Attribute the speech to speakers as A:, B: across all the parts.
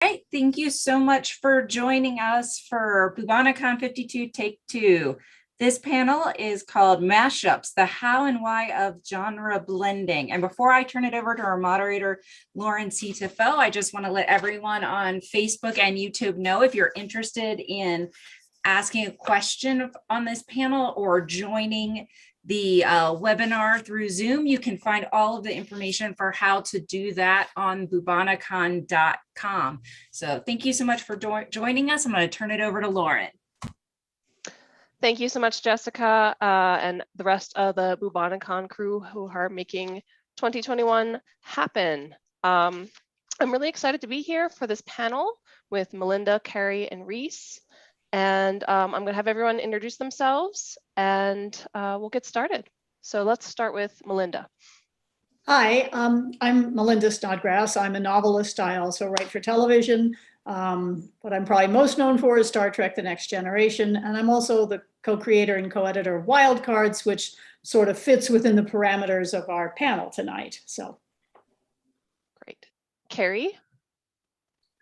A: Right, thank you so much for joining us for Bubonicon 52 Take 2. This panel is called Mashups, the How and Why of Genre Blending. And before I turn it over to our moderator, Lauren C. Tifo, I just want to let everyone on Facebook and YouTube know if you're interested in asking a question on this panel or joining the webinar through Zoom, you can find all of the information for how to do that on bubonicon.com. So thank you so much for joining us. I'm going to turn it over to Lauren.
B: Thank you so much, Jessica, and the rest of the Bubonicon crew who are making 2021 happen. I'm really excited to be here for this panel with Melinda, Carrie, and Reese. And I'm going to have everyone introduce themselves and we'll get started. So let's start with Melinda.
C: Hi, I'm Melinda Snodgrass. I'm a novelist. I also write for television. What I'm probably most known for is Star Trek: The Next Generation. And I'm also the co-creator and co-editor of Wildcards, which sort of fits within the parameters of our panel tonight. So.
B: Great. Carrie.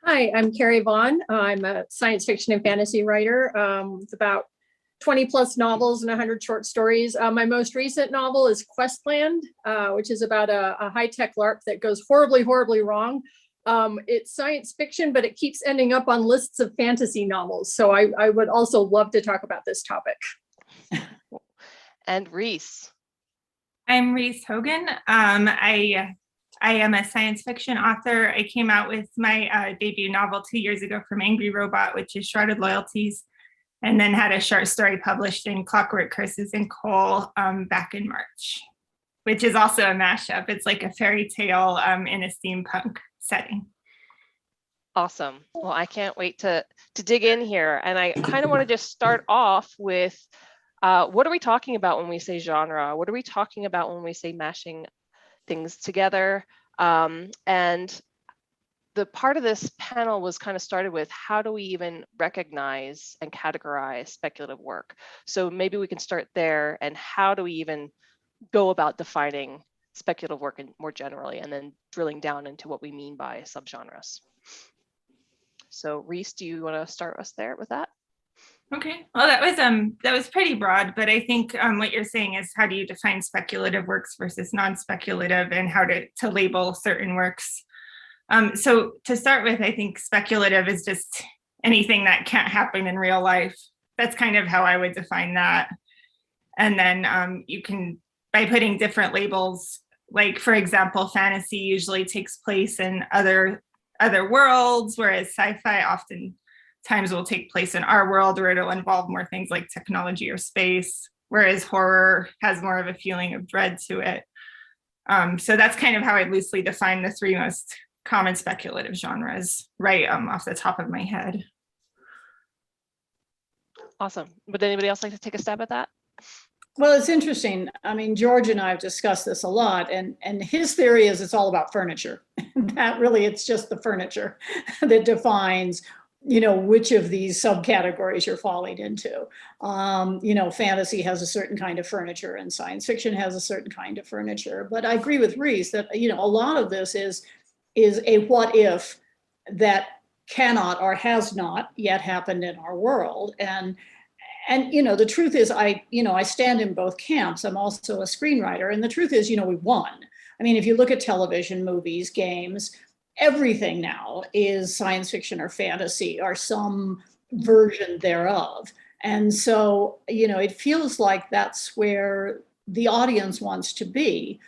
D: Hi, I'm Carrie Vaughn. I'm a science fiction and fantasy writer. It's about 20 plus novels and 100 short stories. My most recent novel is Questland, which is about a high-tech LARP that goes horribly, horribly wrong. It's science fiction, but it keeps ending up on lists of fantasy novels. So I would also love to talk about this topic.
B: And Reese.
E: I'm Reese Hogan. I am a science fiction author. I came out with my debut novel 2 years ago from Angry Robot, which is Shrouded Loyalties, and then had a short story published in Clockwork Curses and Coal back in March, which is also a mashup. It's like a fairy tale in a steampunk setting.
B: Awesome. Well, I can't wait to dig in here. And I kind of want to just start off with what are we talking about when we say genre? What are we talking about when we say mashing things together? And the part of this panel was kind of started with how do we even recognize and categorize speculative work? So maybe we can start there, and how do we even go about defining speculative work more generally, and then drilling down into what we mean by subgenres. So Reese, do you want to start us there with that?
E: Okay, well, that was pretty broad, but I think what you're saying is how do you define speculative works versus non-speculative, and how to label certain works. So to start with, I think speculative is just anything that can't happen in real life. That's kind of how I would define that. And then you can, by putting different labels, like for example, fantasy usually takes place in other worlds, whereas sci-fi oftentimes will take place in our world, where it'll involve more things like technology or space, whereas horror has more of a feeling of dread to it. So that's kind of how I loosely define the three most common speculative genres, right off the top of my head.
B: Awesome. Would anybody else like to take a stab at that?
C: Well, it's interesting. I mean, George and I have discussed this a lot, and his theory is it's all about furniture. That really, it's just the furniture that defines, which of these subcategories you're falling into. Fantasy has a certain kind of furniture, and science fiction has a certain kind of furniture. But I agree with Reese that, a lot of this is a what if that cannot or has not yet happened in our world. And the truth is, I stand in both camps. I'm also a screenwriter. And the truth is, we won. I mean, if you look at television, movies, games, everything now is science fiction or fantasy or some version thereof. And so, it feels like that's where the audience wants to be.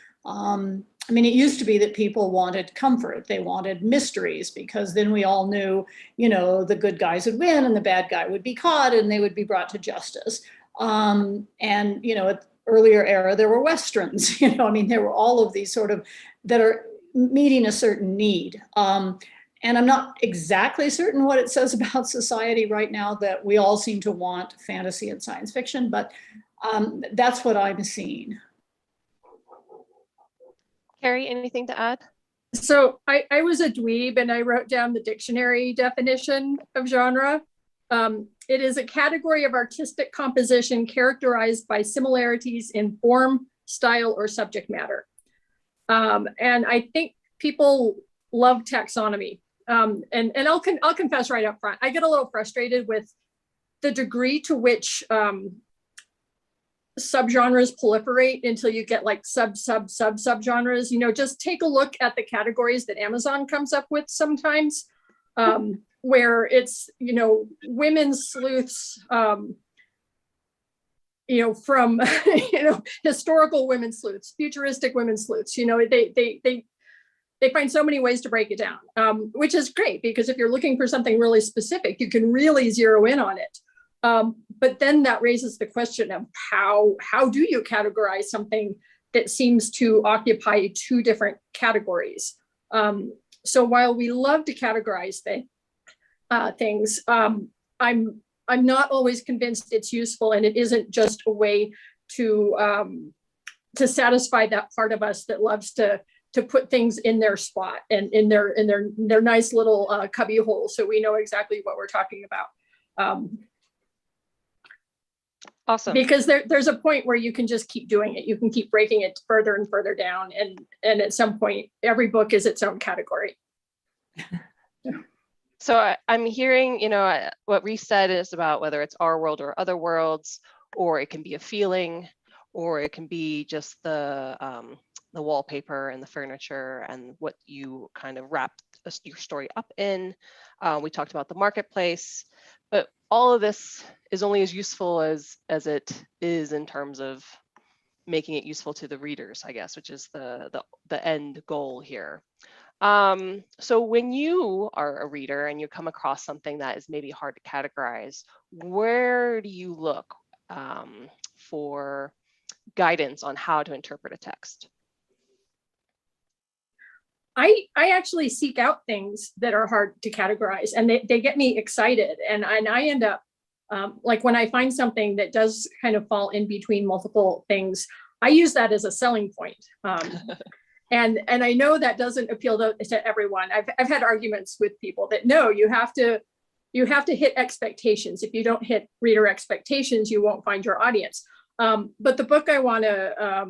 C: It used to be that people wanted comfort. They wanted mysteries, because then we all knew, the good guys would win and the bad guy would be caught and they would be brought to justice. At earlier era, there were Westerns, there were all of these sort of that are meeting a certain need. And I'm not exactly certain what it says about society right now that we all seem to want fantasy and science fiction, but that's what I'm seeing.
B: Carrie, anything to add?
D: So I was a dweeb and I wrote down the dictionary definition of genre. It is a category of artistic composition characterized by similarities in form, style, or subject matter. And I think people love taxonomy. And I'll confess right up front, I get a little frustrated with the degree to which subgenres proliferate until you get like subgenres. You know, just take a look at the categories that Amazon comes up with sometimes, where it's, you know, women's sleuths, you know, from you know, historical women sleuths, futuristic women sleuths. You know, they find so many ways to break it down, which is great, because if you're looking for something really specific, you can really zero in on it. But then that raises the question of how do you categorize something that seems to occupy two different categories? So while we love to categorize things, I'm not always convinced it's useful, and it isn't just a way to satisfy that part of us that loves to put things in their spot and in their nice little cubby hole, so we know exactly what we're talking about.
B: Awesome.
D: Because there's a point where you can just keep doing it. You can keep breaking it further and further down, and at some point, every book is its own category.
B: So I'm hearing, you know, what Reese said is about whether it's our world or other worlds, or it can be a feeling, or it can be just the wallpaper and the furniture and what you kind of wrap your story up in. We talked about the marketplace, but all of this is only as useful as it is in terms of making it useful to the readers, I guess, which is the end goal here. So when you are a reader and you come across something that is maybe hard to categorize, where do you look for guidance on how to interpret a text?
D: I actually seek out things that are hard to categorize, and they get me excited. And I end up, like when I find something that does kind of fall in between multiple things, I use that as a selling point. And I know that doesn't appeal to everyone. I've had arguments with people that no, you have to hit expectations. If you don't hit reader expectations, you won't find your audience. But the book I want to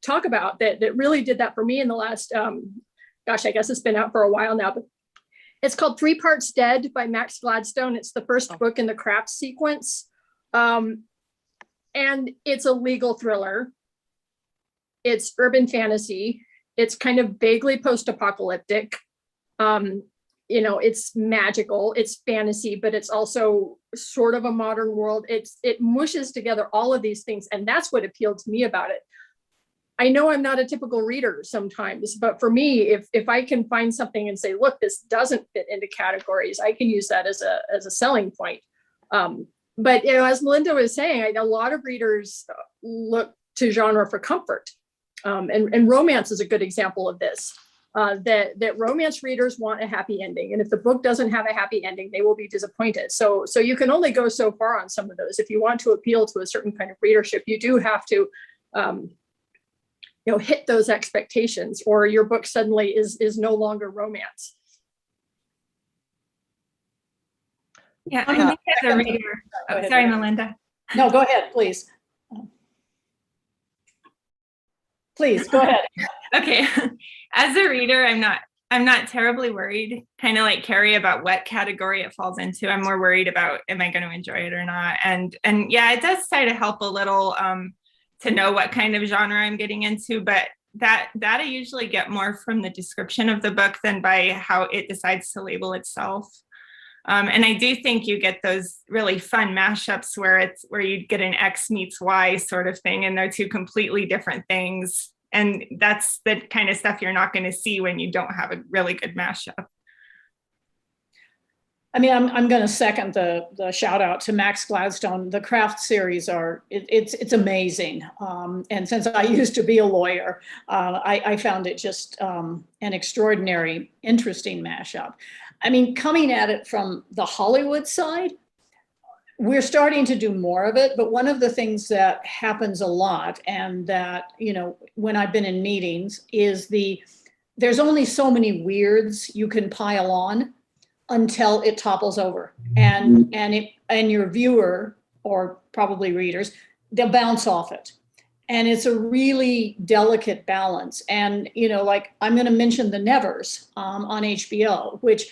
D: talk about that really did that for me in the last, gosh, I guess it's been out for a while now, but it's called 3 Parts Dead by Max Gladstone. It's the first book in the Craft sequence. And it's a legal thriller. It's urban fantasy. It's kind of vaguely post-apocalyptic. You know, it's magical, it's fantasy, but it's also sort of a modern world. It mushes together all of these things. And that's what appealed to me about it. I know I'm not a typical reader sometimes, but for me, if I can find something and say, look, this doesn't fit into categories, I can use that as a selling point. But you know, as Melinda was saying, a lot of readers look to genre for comfort. And romance is a good example of this, that romance readers want a happy ending. And if the book doesn't have a happy ending, they will be disappointed. So you can only go so far on some of those. If you want to appeal to a certain kind of readership, you do have to, you know, hit those expectations, or your book suddenly is no longer romance.
E: Yeah, I think as a reader, sorry, Melinda.
C: No, go ahead, please. Please go ahead.
E: Okay, as a reader, I'm not terribly worried, kind of like Carrie, about what category it falls into. I'm more worried about, am I going to enjoy it or not? And yeah, it does try to help a little to know what kind of genre I'm getting into, but that I usually get more from the description of the book than by how it decides to label itself. And I do think you get those really fun mashups where you get an X meets Y sort of thing, and they're two completely different things. And that's the kind of stuff you're not going to see when you don't have a really good mashup.
C: I mean, I'm going to second the shout out to Max Gladstone. The Craft series it's amazing. And since I used to be a lawyer, I found it just an extraordinary, interesting mashup. I mean, coming at it from the Hollywood side, we're starting to do more of it. But one of the things that happens a lot, and that, you know, when I've been in meetings, is there's only so many weirds you can pile on until it topples over, and your viewer, or probably readers, they'll bounce off it. And it's a really delicate balance. And, you know, like I'm going to mention The Nevers on HBO, which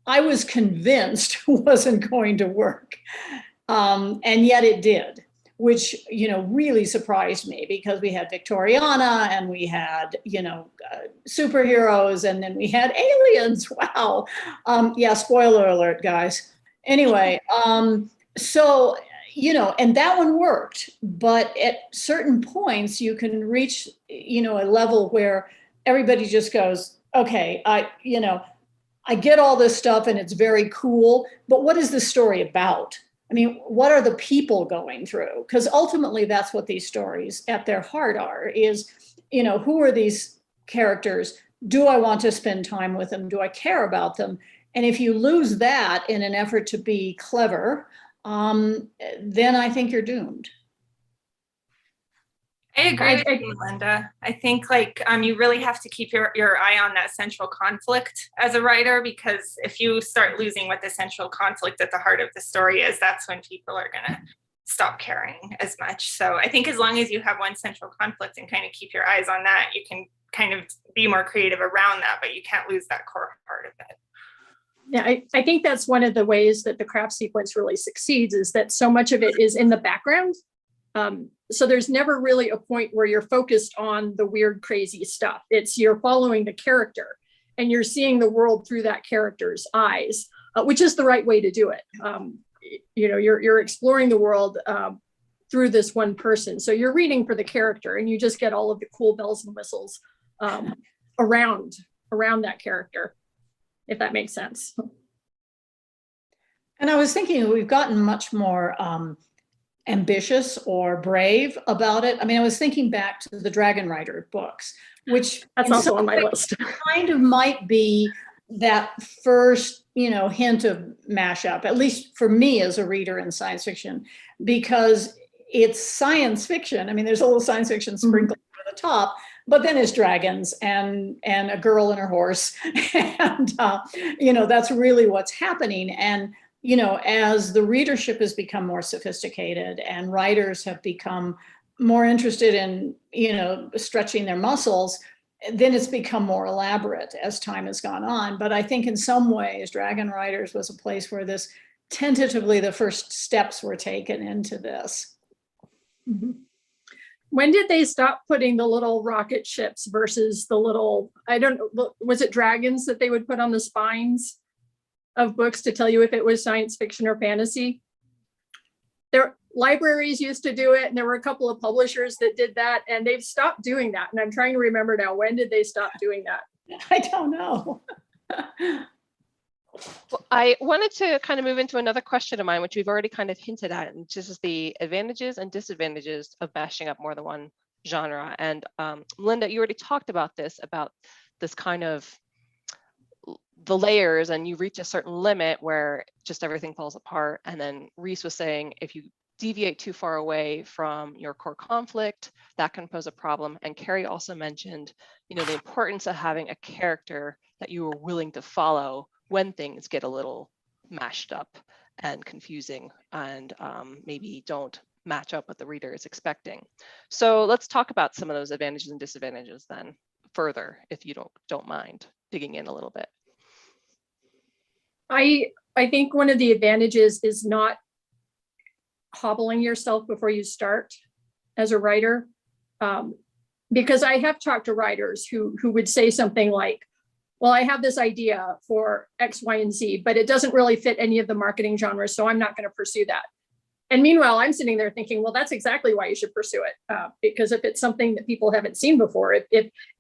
C: I was convinced wasn't going to work. And yet it did, which, really surprised me, because we had Victoriana and we had, superheroes, and then we had aliens. Wow. Yeah, spoiler alert, guys. Anyway, so, and that one worked, but at certain points you can reach, a level where everybody just goes, okay, I get all this stuff and it's very cool, but what is this story about? I mean, what are the people going through? Because ultimately that's what these stories at their heart are, is, who are these characters? Do I want to spend time with them? Do I care about them? And if you lose that in an effort to be clever, then I think you're doomed.
E: I agree with you, Linda. I think you really have to keep your eye on that central conflict as a writer, because if you start losing what the central conflict at the heart of the story is, that's when people are going to stop caring as much. So I think as long as you have one central conflict and kind of keep your eyes on that, you can kind of be more creative around that, but you can't lose that core part of it.
D: Yeah, I think that's one of the ways that the craft sequence really succeeds, is that so much of it is in the background. So there's never really a point where you're focused on the weird, crazy stuff. It's you're following the character and you're seeing the world through that character's eyes, which is the right way to do it. You're exploring the world through this one person. So you're reading for the character, and you just get all of the cool bells and whistles around that character, if that makes sense.
C: And I was thinking we've gotten much more ambitious or brave about it. I mean, I was thinking back to the Dragon Rider books, which
D: that's also on my list.
C: Kind of might be that first, hint of mashup, at least for me as a reader in science fiction, because it's science fiction. I mean, there's a little science fiction sprinkled over the top, but then it's dragons and a girl and her horse. And, that's really what's happening. And as the readership has become more sophisticated and writers have become more interested in, stretching their muscles, then it's become more elaborate as time has gone on. But I think in some ways, Dragon Riders was a place where this tentatively the first steps were taken into this.
D: Mm-hmm. When did they stop putting the little rocket ships versus the little, I don't know, was it dragons that they would put on the spines of books to tell you if it was science fiction or fantasy? Their libraries used to do it, and there were a couple of publishers that did that, and they've stopped doing that. And I'm trying to remember now, when did they stop doing that?
C: I don't know.
B: Well, I wanted to kind of move into another question of mine, which we've already kind of hinted at, and this is the advantages and disadvantages of mashing up more than one genre. And Linda, you already talked about this kind of the layers, and you reach a certain limit where just everything falls apart. And then Reese was saying, if you deviate too far away from your core conflict, that can pose a problem. And Carrie also mentioned, the importance of having a character that you are willing to follow when things get a little mashed up and confusing, and maybe don't match up what the reader is expecting. So let's talk about some of those advantages and disadvantages then further, if you don't mind digging in a little bit.
D: I think one of the advantages is not hobbling yourself before you start as a writer, because I have talked to writers who would say something like, well, I have this idea for X, Y, and Z, but it doesn't really fit any of the marketing genres, so I'm not going to pursue that. And meanwhile, I'm sitting there thinking, well, that's exactly why you should pursue it, because if it's something that people haven't seen before,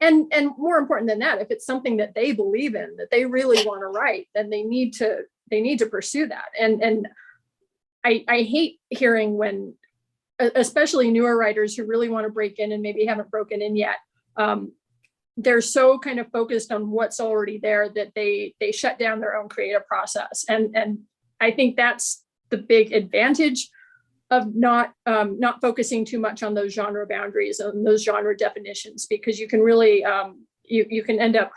D: and more important than that, if it's something that they believe in, that they really want to write, then they need to pursue that. And I hate hearing when, especially newer writers who really want to break in and maybe haven't broken in yet, they're so kind of focused on what's already there that they shut down their own creative process. And I think that's the big advantage of not focusing too much on those genre boundaries and those genre definitions, because you can really you can end up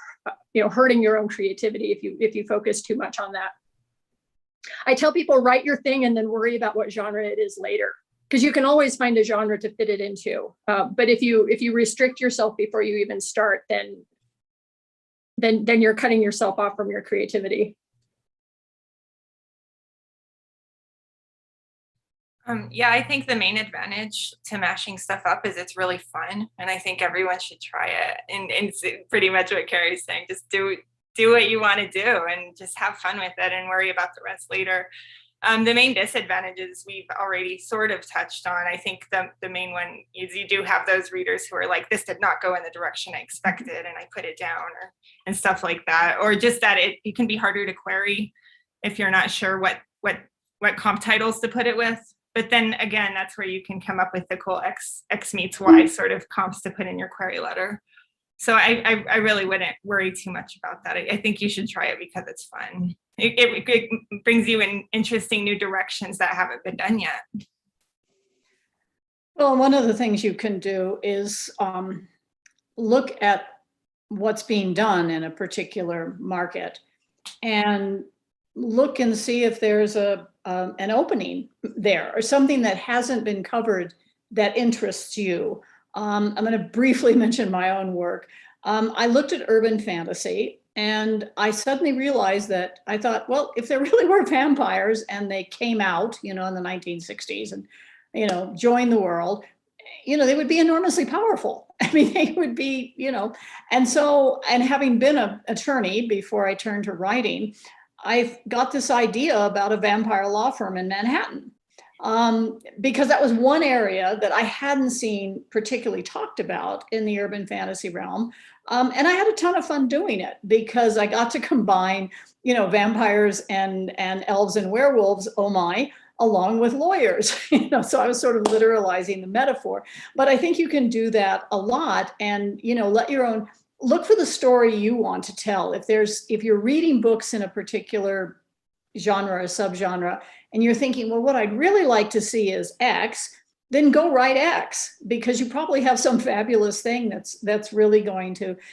D: hurting your own creativity if you focus too much on that. I tell people, write your thing and then worry about what genre it is later, because you can always find a genre to fit it into. But if you restrict yourself before you even start, then you're cutting yourself off from your creativity.
E: Yeah, I think the main advantage to mashing stuff up is it's really fun, and I think everyone should try it. And it's pretty much what Carrie's saying. Just do what you want to do, and just have fun with it, and worry about the rest later. The main disadvantages we've already sort of touched on. I think the main one is you do have those readers who are like, this did not go in the direction I expected, and I put it down, and stuff like that, or just that it can be harder to query if you're not sure what comp titles to put it with. But then again, that's where you can come up with the cool X meets Y sort of comps to put in your query letter. So I really wouldn't worry too much about that. I think you should try it because it's fun. It brings you in interesting new directions that haven't been done yet.
C: Well, one of the things you can do is look at what's being done in a particular market and look and see if there's an opening there or something that hasn't been covered that interests you. I'm going to briefly mention my own work. I looked at urban fantasy and I suddenly realized that I thought, well, if there really were vampires and they came out, in the 1960s and, joined the world, they would be enormously powerful. I mean, they would be, and having been an attorney before I turned to writing, I got this idea about a vampire law firm in Manhattan. Because that was one area that I hadn't seen particularly talked about in the urban fantasy realm. And I had a ton of fun doing it because I got to combine, vampires and elves and werewolves, oh my, along with lawyers. So I was sort of literalizing the metaphor. But I think you can do that a lot and, let your own, look for the story you want to tell. If you're reading books in a particular genre or subgenre, and you're thinking, well, what I'd really like to see is X, then go write X, because you probably have some fabulous thing that's really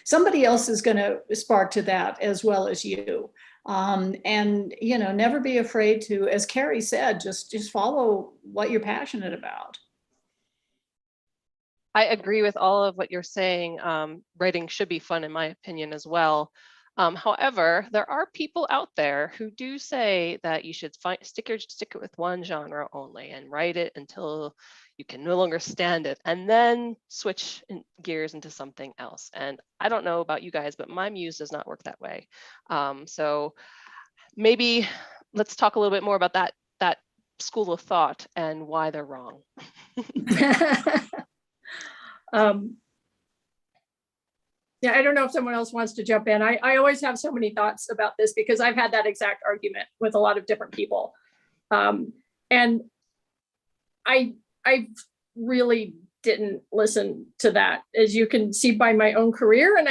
C: somebody else is going to spark to that as well as you. And, never be afraid to, as Carrie said, just follow what you're passionate about.
B: I agree with all of what you're saying. Writing should be fun, in my opinion, as well. However, there are people out there who do say that you should stick it with one genre only and write it until you can no longer stand it, and then switch gears into something else. And I don't know about you guys, but my muse does not work that way. So maybe let's talk a little bit more about that school of thought and why they're wrong.
D: Yeah, I don't know if someone else wants to jump in. I always have so many thoughts about this because I've had that exact argument with a lot of different people. And I really didn't listen to that, as you can see by my own career. And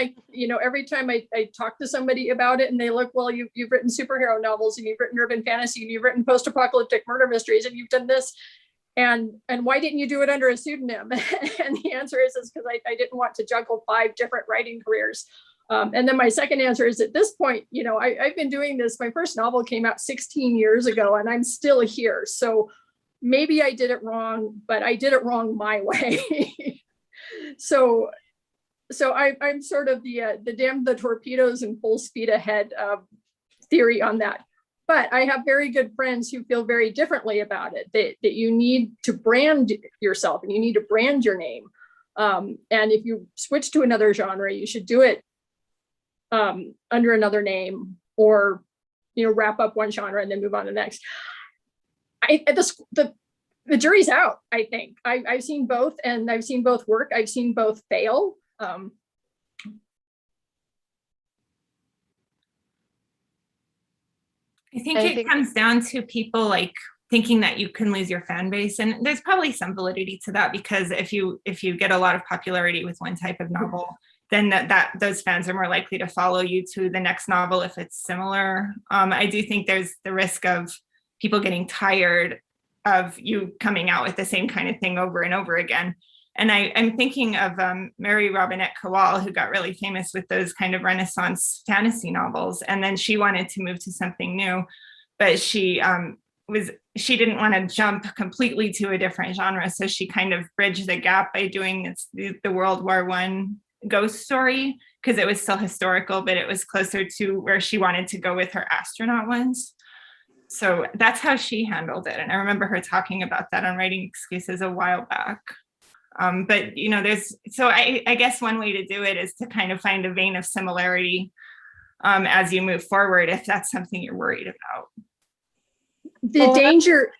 D: every time I talk to somebody about it and they look, well, you've written superhero novels and you've written urban fantasy and you've written post-apocalyptic murder mysteries and you've done this. And why didn't you do it under a pseudonym? And the answer is because I didn't want to juggle 5 different writing careers. And then my second answer is, at this point, I've been doing this. My first novel came out 16 years ago and I'm still here. So maybe I did it wrong, but I did it wrong my way. So I'm sort of the damn the torpedoes and full speed ahead theory on that. But I have very good friends who feel very differently about it, that you need to brand yourself and you need to brand your name. And if you switch to another genre, you should do it under another name, or, wrap up one genre and then move on to the next. The jury's out, I think. I've seen both, and I've seen both work. I've seen both fail.
E: I think it comes down to people thinking that you can lose your fan base, and there's probably some validity to that, because if you get a lot of popularity with one type of novel, then those fans are more likely to follow you to the next novel if it's similar. I do think there's the risk of people getting tired of you coming out with the same kind of thing over and over again. And I'm thinking of Mary Robinette Kowal, who got really famous with those kind of Renaissance fantasy novels. And then she wanted to move to something new, but she didn't want to jump completely to a different genre. So she kind of bridged the gap by doing the World War I ghost story, because it was still historical, but it was closer to where she wanted to go with her astronaut ones. So that's how she handled it. And I remember her talking about that on Writing Excuses a while back. But, you know, I guess one way to do it is to kind of find a vein of similarity as you move forward, if that's something you're worried about.
D: The danger,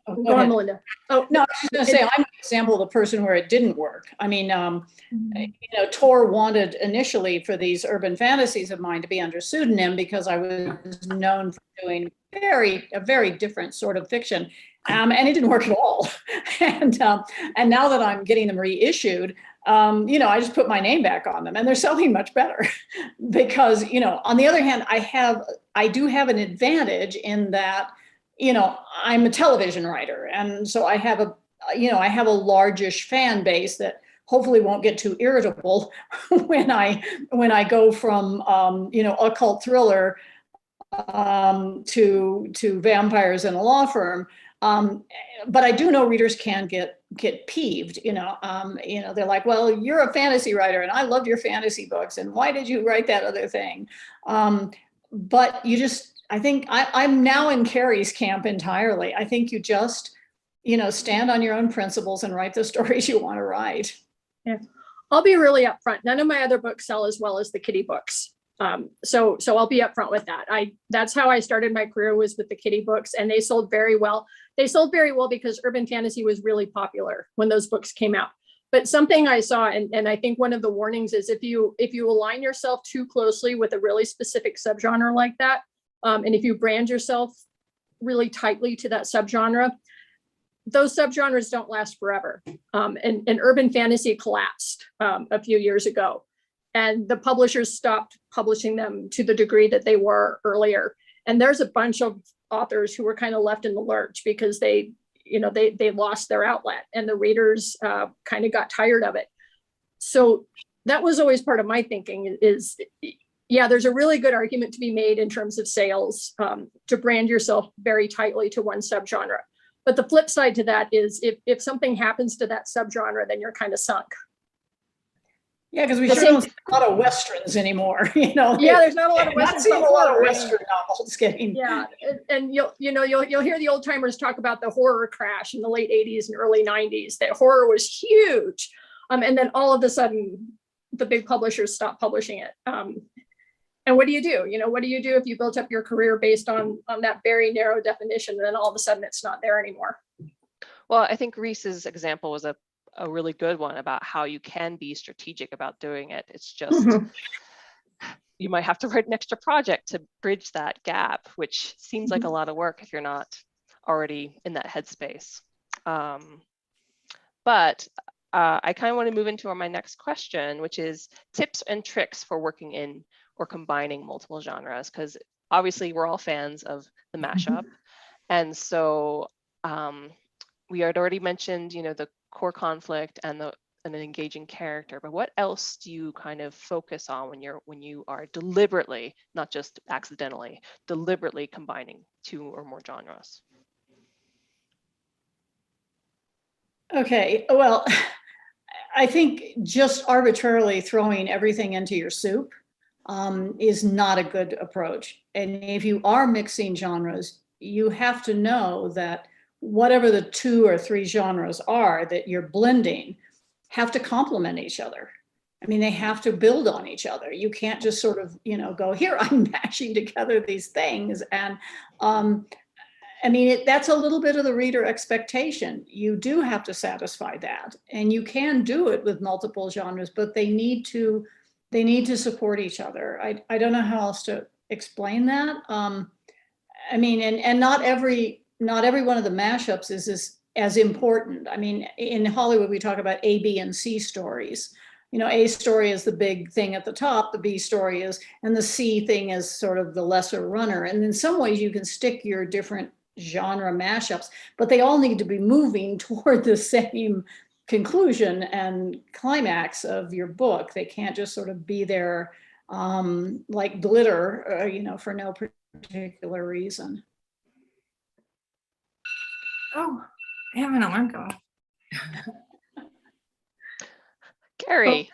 D: go on, Melinda.
C: Oh, no, I was just going to say, I'm an example of the person where it didn't work. I mean, you know, Tor wanted initially for these urban fantasies of mine to be under pseudonym because I was known for doing a very different sort of fiction. And it didn't work at all. And now that I'm getting them reissued, you know, I just put my name back on them and they're selling much better because, you know, on the other hand, I do have an advantage in that, you know, I'm a television writer. And so I have a largish fan base that hopefully won't get too irritable when I go from, you know, occult thriller to vampires in a law firm. But I do know readers can get peeved, you know, they're like, well, you're a fantasy writer and I love your fantasy books. And why did you write that other thing? But I think I'm now in Carrie's camp entirely. I think you just, you know, stand on your own principles and write the stories you want to write.
D: Yeah, I'll be really upfront. None of my other books sell as well as the Kitty books. So I'll be upfront with that. That's how I started my career, was with the Kitty books, and they sold very well. They sold very well because urban fantasy was really popular when those books came out. But something I saw, and I think one of the warnings is if you align yourself too closely with a really specific subgenre like that, and if you brand yourself really tightly to that subgenre, those subgenres don't last forever. And urban fantasy collapsed a few years ago, and the publishers stopped publishing them to the degree that they were earlier. And there's a bunch of authors who were kind of left in the lurch because they lost their outlet, and the readers kind of got tired of it. So that was always part of my thinking is, yeah, there's a really good argument to be made in terms of sales to brand yourself very tightly to one subgenre. But the flip side to that is if something happens to that subgenre, then you're kind of sunk.
C: Yeah, because we sure don't see a lot of Westerns anymore, you know.
D: Yeah, there's not a lot of Westerns.
C: Not seeing a lot of Western novels getting.
D: Yeah, and you'll hear the old timers talk about the horror crash in the late 80s and early 90s. That horror was huge. And then all of a sudden, the big publishers stopped publishing it. And what do you do? You know, what do you do if you built up your career based on that very narrow definition, and then all of a sudden it's not there anymore?
B: Well, I think Reese's example was a really good one about how you can be strategic about doing it. It's just, you might have to write an extra project to bridge that gap, which seems like a lot of work if you're not already in that headspace. But I kind of want to move into my next question, which is tips and tricks for working in or combining multiple genres, because obviously we're all fans of the mashup. And so we had already mentioned, you know, the core conflict and an engaging character, but what else do you kind of focus on when you are deliberately, not just accidentally, deliberately combining two or more genres?
C: Okay, well, I think just arbitrarily throwing everything into your soup is not a good approach. And if you are mixing genres, you have to know that whatever the 2 or 3 genres are that you're blending have to complement each other. I mean, they have to build on each other. You can't just sort of, you know, go, here, I'm mashing together these things. And I mean, that's a little bit of the reader expectation. You do have to satisfy that. And you can do it with multiple genres, but they need to support each other. I don't know how else to explain that. I mean, and not every one of the mashups is as important. I mean, in Hollywood, we talk about A, B, and C stories. You know, A story is the big thing at the top, the B story is, and the C thing is sort of the lesser runner. And in some ways you can stick your different genre mashups, but they all need to be moving toward the same conclusion and climax of your book. They can't just sort of be there like glitter, you know, for no particular reason.
E: Oh, I have an alarm going.
B: Carrie.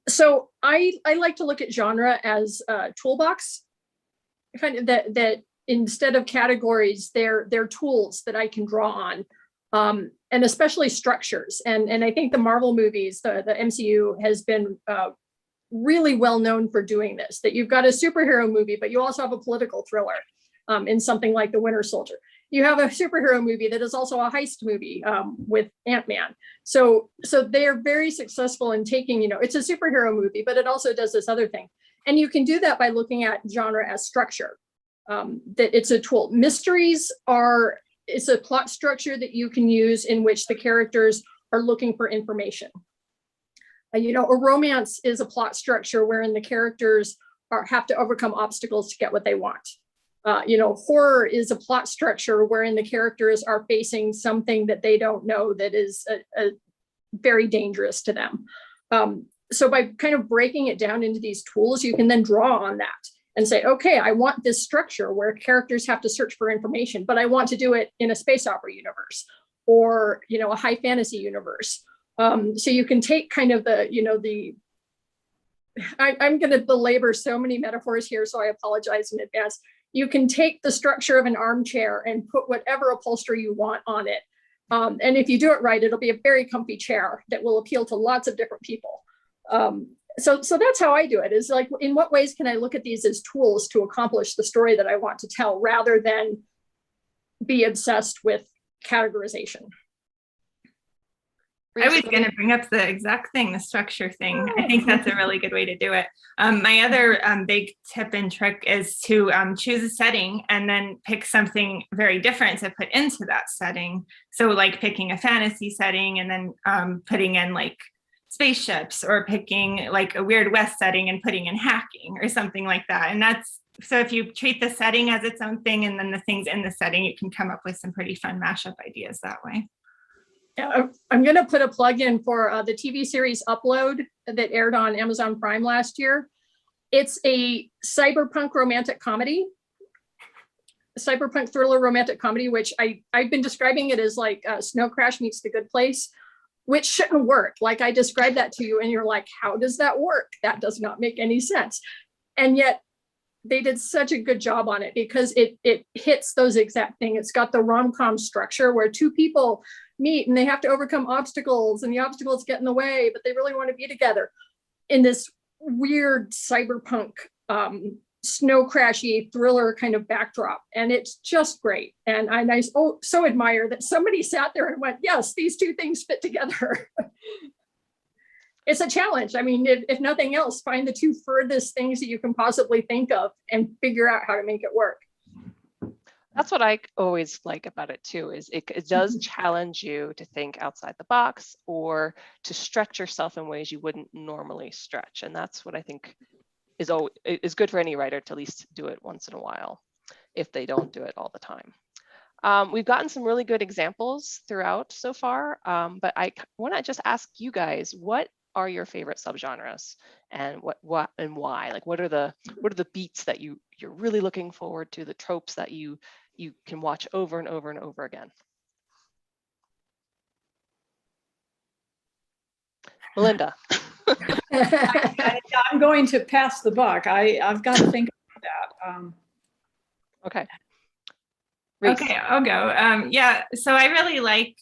D: So I like to look at genre as a toolbox. I find that instead of categories, they're tools that I can draw on, and especially structures. And I think the Marvel movies, the MCU has been really well known for doing this, that you've got a superhero movie, but you also have a political thriller in something like The Winter Soldier. You have a superhero movie that is also a heist movie with Ant-Man. So they're very successful in taking, it's a superhero movie, but it also does this other thing. And you can do that by looking at genre as structure, that it's a tool. Mysteries it's a plot structure that you can use in which the characters are looking for information. A romance is a plot structure wherein the characters have to overcome obstacles to get what they want. Horror is a plot structure wherein the characters are facing something that they don't know that is very dangerous to them. So by kind of breaking it down into these tools, you can then draw on that and say, okay, I want this structure where characters have to search for information, but I want to do it in a space opera universe or, a high fantasy universe. So you can take kind of I'm going to belabor so many metaphors here, so I apologize in advance. You can take the structure of an armchair and put whatever upholstery you want on it. And if you do it right, it'll be a very comfy chair that will appeal to lots of different people. So that's how I do it, is like, in what ways can I look at these as tools to accomplish the story that I want to tell, rather than be obsessed with categorization.
E: I was going to bring up the exact thing, the structure thing. I think that's a really good way to do it. My other big tip and trick is to choose a setting and then pick something very different to put into that setting. So like picking a fantasy setting and then putting in like spaceships, or picking like a Weird West setting and putting in hacking or something like that. And so if you treat the setting as its own thing and then the things in the setting, you can come up with some pretty fun mashup ideas that way.
D: Yeah, I'm going to put a plug in for the TV series Upload that aired on Amazon Prime last year. It's a cyberpunk romantic comedy, cyberpunk thriller romantic comedy, which I've been describing it as like Snow Crash meets The Good Place, which shouldn't work. Like, I described that to you and you're like, how does that work? That does not make any sense. And yet they did such a good job on it, because it hits those exact things. It's got the rom-com structure where two people meet and they have to overcome obstacles, and the obstacles get in the way, but they really want to be together in this weird cyberpunk snow crashy thriller kind of backdrop. And it's just great. And I so admire that somebody sat there and went, yes, these two things fit together. It's a challenge. I mean, if nothing else, find the two furthest things that you can possibly think of and figure out how to make it work.
B: That's what I always like about it too, is it does challenge you to think outside the box, or to stretch yourself in ways you wouldn't normally stretch. And that's what I think is good for any writer, to at least do it once in a while, if they don't do it all the time. We've gotten some really good examples throughout so far, but I want to just ask you guys, what are your favorite subgenres, and what and why? Like, what are the beats that you're really looking forward to, the tropes that you can watch over and over and over again? Melinda.
C: I'm going to pass the buck. I've got to think about that.
B: Okay.
E: Reese. Okay, I'll go. Yeah, so I really like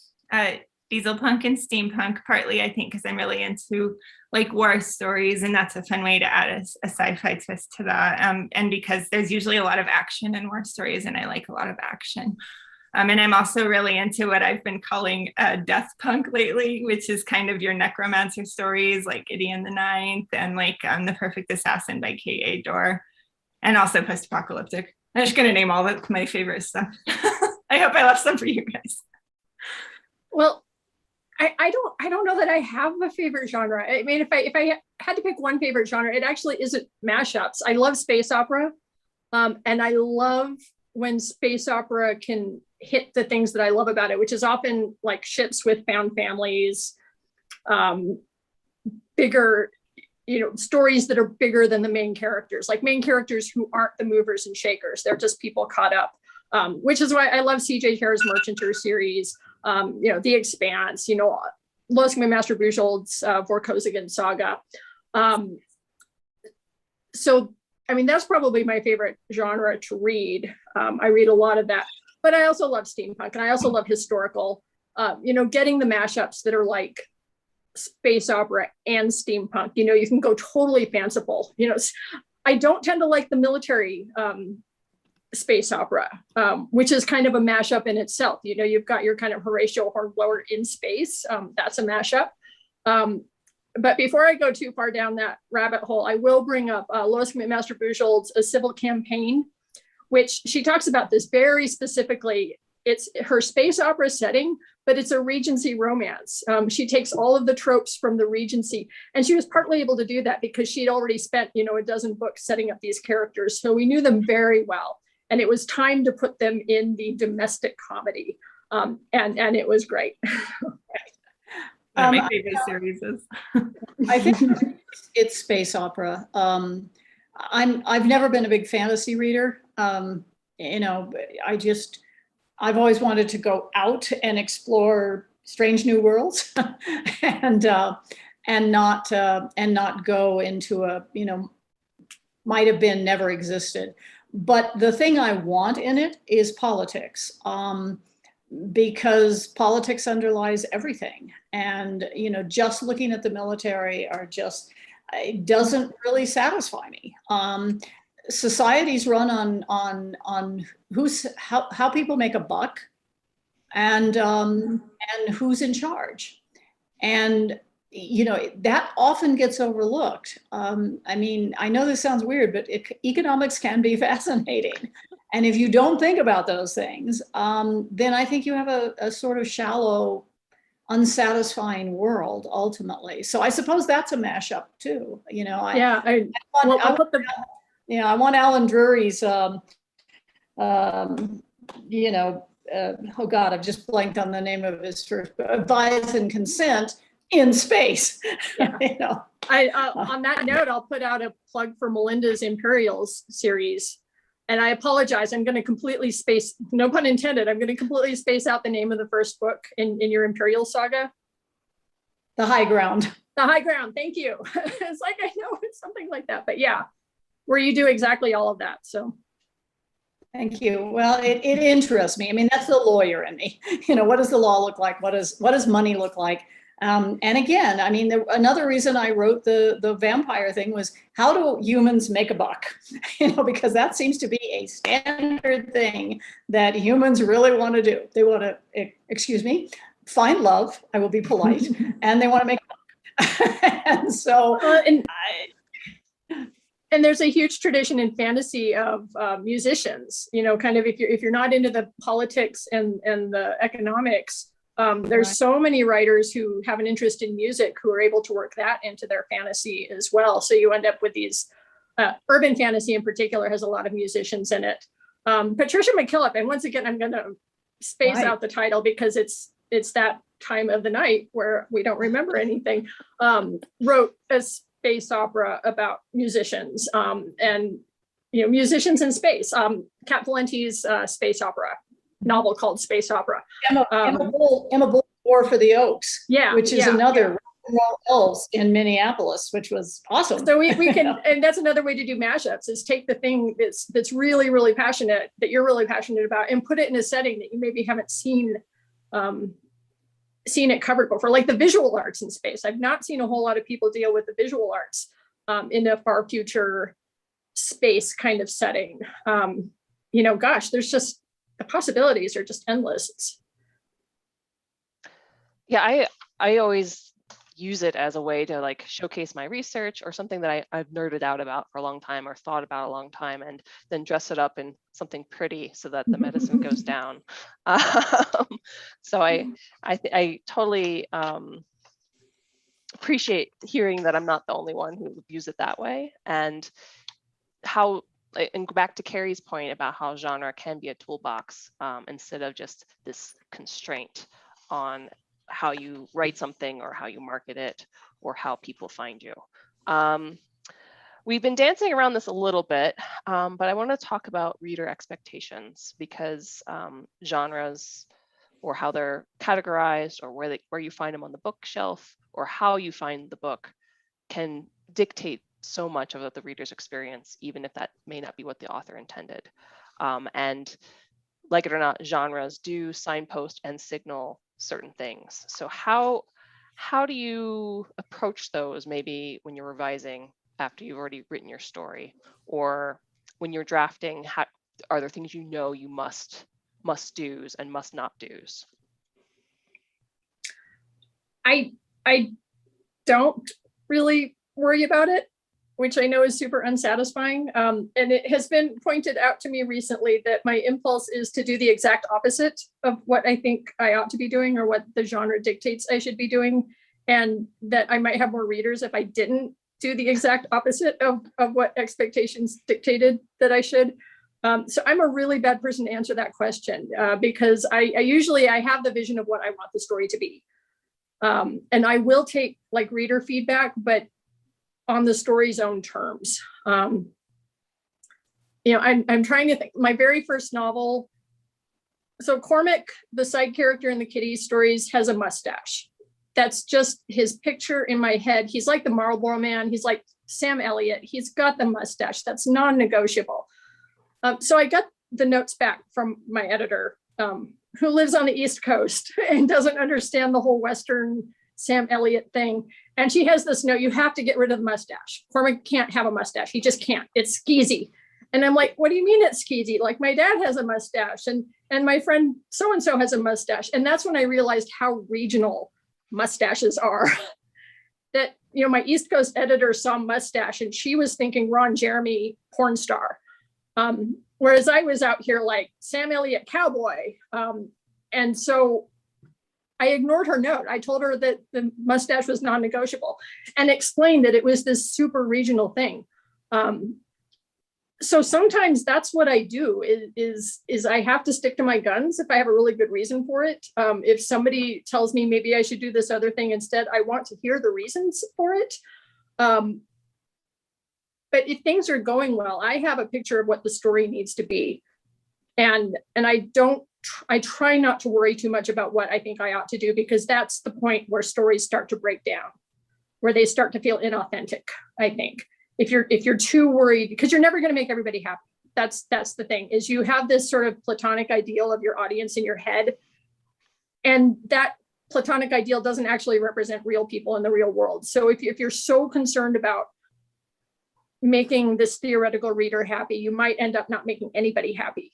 E: diesel punk and steampunk, partly I think because I'm really into like war stories, and that's a fun way to add a sci-fi twist to that. And because there's usually a lot of action in war stories, and I like a lot of action. And I'm also really into what I've been calling death punk lately, which is kind of your necromancer stories like Gideon the Ninth and like The Perfect Assassin by K.A. Dorr, and also post-apocalyptic. I'm just going to name all of my favorite stuff. I hope I left some for you guys.
D: Well, I don't know that I have a favorite genre. I mean, if I had to pick one favorite genre, it actually isn't mashups. I love space opera, and I love when space opera can hit the things that I love about it, which is often like ships with found families, bigger, stories that are bigger than the main characters, like main characters who aren't the movers and shakers. They're just people caught up, which is why I love C.J. Hare's Merchanter series, The Expanse, Losing Master Bujold's Vorkosigan saga. So I mean, that's probably my favorite genre to read. I read a lot of that, but I also love steampunk, and I also love historical, getting the mashups that are like space opera and steampunk. You can go totally fanciful. I don't tend to like the military space opera, which is kind of a mashup in itself. You've got your kind of Horatio Hornblower in space. That's a mashup. But before I go too far down that rabbit hole, I will bring up Lois McMaster Bujold's A Civil Campaign, which she talks about this very specifically. It's her space opera setting, but it's a Regency romance. She takes all of the tropes from the Regency, and she was partly able to do that because she'd already spent, a dozen books setting up these characters. So we knew them very well. And it was time to put them in the domestic comedy. And it was great.
E: One of my favorite series is.
C: I think it's space opera. I've never been a big fantasy reader. I've always wanted to go out and explore strange new worlds, and not go into a might have been, never existed. But the thing I want in it is politics. Because politics underlies everything, and just looking at the military it doesn't really satisfy me. Societies run on how people make a buck, and who's in charge, and that often gets overlooked. I know this sounds weird, but economics can be fascinating. And if you don't think about those things, then I think you have a sort of shallow, unsatisfying world ultimately. So I suppose that's a mashup too. I want Alan Drury's, oh God, I've just blanked on the name of his first, Advise and Consent in space.
D: Yeah. On that note, I'll put out a plug for Melinda's Imperials series. And I apologize, I'm going to completely space, no pun intended, I'm going to completely space out the name of the first book in your Imperial saga.
C: The High Ground.
D: The High Ground, thank you. It's like, I know it's something like that, but yeah, where you do exactly all of that, so.
C: Thank you. Well, it interests me. That's the lawyer in me. What does the law look like? What does money look like? And again, another reason I wrote the vampire thing was, how do humans make a buck? Because that seems to be a standard thing that humans really want to do. They want to, find love. I will be polite, and they want to make a buck. And so,
D: and there's a huge tradition in fantasy of musicians. Kind of if you're not into the politics and the economics. There's so many writers who have an interest in music who are able to work that into their fantasy as well. So you end up with these, urban fantasy in particular has a lot of musicians in it. Patricia McKillop, and once again, I'm going to space out the title because it's that time of the night where we don't remember anything, wrote a space opera about musicians, and musicians in space. Cat Valenti's space opera novel called Space Opera.
C: Emma Bull War for the Oaks, which is another elves in Minneapolis, which was awesome.
D: So we can, and that's another way to do mashups, is take the thing that's really, really passionate, that you're really passionate about, and put it in a setting that you maybe haven't seen it covered before, like the visual arts in space. I've not seen a whole lot of people deal with the visual arts in a far future space kind of setting. Gosh, there's just, the possibilities are just endless.
B: Yeah, I always use it as a way to like showcase my research or something that I've nerded out about for a long time or thought about a long time, and then dress it up in something pretty so that the medicine goes down. So I totally appreciate hearing that I'm not the only one who views it that way, and go back to Carrie's point about how genre can be a toolbox instead of just this constraint on how you write something or how you market it or how people find you. We've been dancing around this a little bit, but I want to talk about reader expectations, because genres, or how they're categorized, or where you find them on the bookshelf, or how you find the book, can dictate so much of the reader's experience, even if that may not be what the author intended. And like it or not, genres do signpost and signal certain things. So how do you approach those maybe when you're revising after you've already written your story, or when you're drafting? Are there things you know you must do's and must not do's?
D: I don't really worry about it, which I know is super unsatisfying. And it has been pointed out to me recently that my impulse is to do the exact opposite of what I think I ought to be doing or what the genre dictates I should be doing. And that I might have more readers if I didn't do the exact opposite of what expectations dictated that I should. So I'm a really bad person to answer that question because I usually have the vision of what I want the story to be. And I will take like reader feedback, but on the story's own terms. I'm trying to think. My very first novel, so Cormac, the side character in the Kitty stories, has a mustache. That's just his picture in my head. He's like the Marlboro Man. He's like Sam Elliott. He's got the mustache. That's non-negotiable. So I got the notes back from my editor, who lives on the East Coast and doesn't understand the whole Western Sam Elliott thing. And she has this note: you have to get rid of the mustache. Cormac can't have a mustache. He just can't. It's skeezy. And I'm like, what do you mean it's skeezy? Like, my dad has a mustache and my friend so-and-so has a mustache. And that's when I realized how regional mustaches are. That, my East Coast editor saw mustache and she was thinking Ron Jeremy porn star. Whereas I was out here like Sam Elliott cowboy. And so I ignored her note. I told her that the mustache was non-negotiable and explained that it was this super regional thing. So sometimes that's what I do is I have to stick to my guns if I have a really good reason for it. If somebody tells me maybe I should do this other thing instead, I want to hear the reasons for it. But if things are going well, I have a picture of what the story needs to be. And I try not to worry too much about what I think I ought to do, because that's the point where stories start to break down, where they start to feel inauthentic, I think. If you're too worried, because you're never going to make everybody happy. That's the thing, is you have this sort of platonic ideal of your audience in your head. And that platonic ideal doesn't actually represent real people in the real world. So if you're so concerned about making this theoretical reader happy, you might end up not making anybody happy.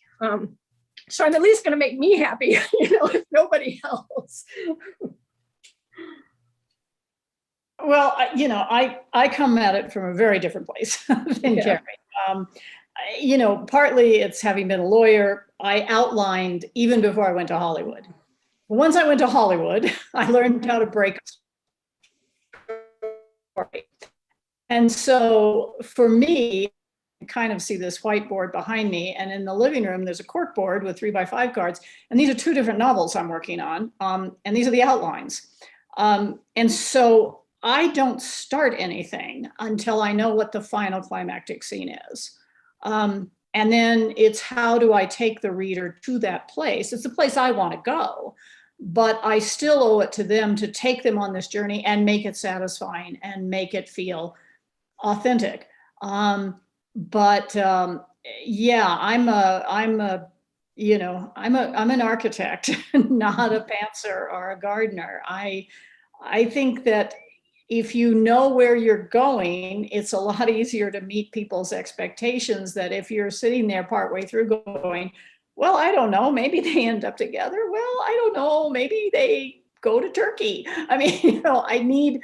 D: So I'm at least going to make me happy, if nobody else.
C: Well, I come at it from a very different place than Carrie. Partly it's having been a lawyer. I outlined even before I went to Hollywood. Once I went to Hollywood, I learned how to break a story. And so for me, I kind of see this whiteboard behind me, and in the living room, there's a cork board with 3x5 cards. And these are two different novels I'm working on. And these are the outlines. And so I don't start anything until I know what the final climactic scene is. And then it's how do I take the reader to that place? It's the place I want to go, but I still owe it to them to take them on this journey and make it satisfying and make it feel authentic. I'm an architect, not a pantser or a gardener. I think that if you know where you're going, it's a lot easier to meet people's expectations than if you're sitting there partway through going, well, I don't know, maybe they end up together. Well, I don't know, maybe they go to Turkey. I mean,